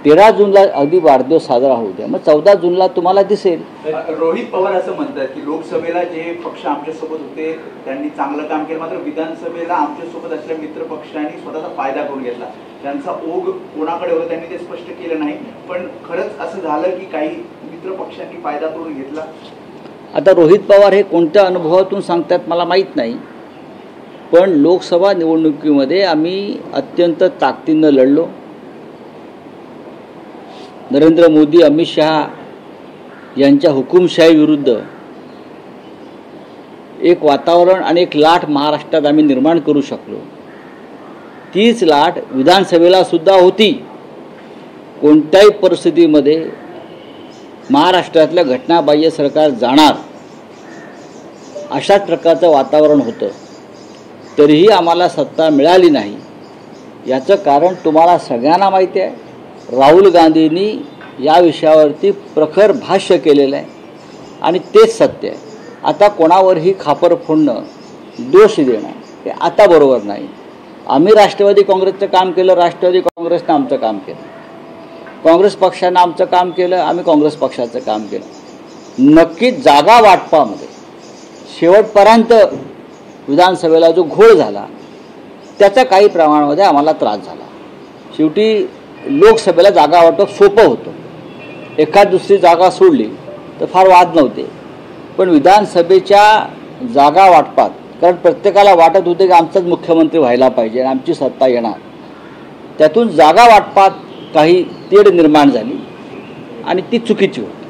13 जूनला अगदी वाढदिवस साजरा होऊ द्या, मग 14 जूनला तुम्हाला दिसेल. रोहित पवार असं म्हणतात की लोकसभेला जे पक्ष आमच्यासोबत होते त्यांनी चांगलं काम केलं, मात्र विधानसभेला आमच्यासोबत असलेल्या मित्र पक्षांनी स्वतःचा फायदा करून घेतला. त्यांचा ओघ कोणाकडे होता त्यांनी ते स्पष्ट केलं नाही, पण खरंच असं झालं की काही मित्र पक्षांनी फायदा करून घेतला. आता रोहित पवार हे कोणत्या अनुभवातून सांगतात मला माहीत नाही, पण लोकसभा निवडणुकीमध्ये आम्ही अत्यंत ताकदीनं लढलो. नरेंद्र मोदी, अमित शहा यांच्या हुकुमशाही विरुद्ध एक वातावरण आणि एक लाट महाराष्ट्रात आम्ही निर्माण करू शकलो. तीच लाट विधानसभेला सुद्धा होती. कोणत्याही परिस्थितीमध्ये महाराष्ट्रातलं घटनाबाह्य सरकार जाणार अशाच प्रकारचं वातावरण होतं. तरीही आम्हाला सत्ता मिळाली नाही. याचं कारण तुम्हाला सगळ्यांना माहिती आहे. राहुल गांधींनी या विषयावरती प्रखर भाष्य केलेलं आहे आणि तेच सत्य आहे. आता कोणावरही खापर फोडणं, दोष देणं हे आता बरोबर नाही. आम्ही राष्ट्रवादी काँग्रेसचं काम केलं, राष्ट्रवादी काँग्रेसनं आमचं काम केलं, काँग्रेस पक्षानं आमचं काम केलं, आम्ही काँग्रेस पक्षाचं काम केलं. नक्कीच जागा वाटपामध्ये शेवटपर्यंत विधानसभेला जो घोळ झाला त्याचा काही प्रमाणामध्ये आम्हाला त्रास झाला. शेवटी लोकसभेला जागा वाटप सोपं होतं. एखाद दुसरी जागा सोडली तर फार वाद नव्हते, पण विधानसभेच्या जागा वाटपात, कारण प्रत्येकाला वाटत होते की आमचाच मुख्यमंत्री व्हायला पाहिजे आणि आमची सत्ता येणार, त्यातून जागा वाटपात काही तेढ निर्माण झाली आणि ती चुकीची होती.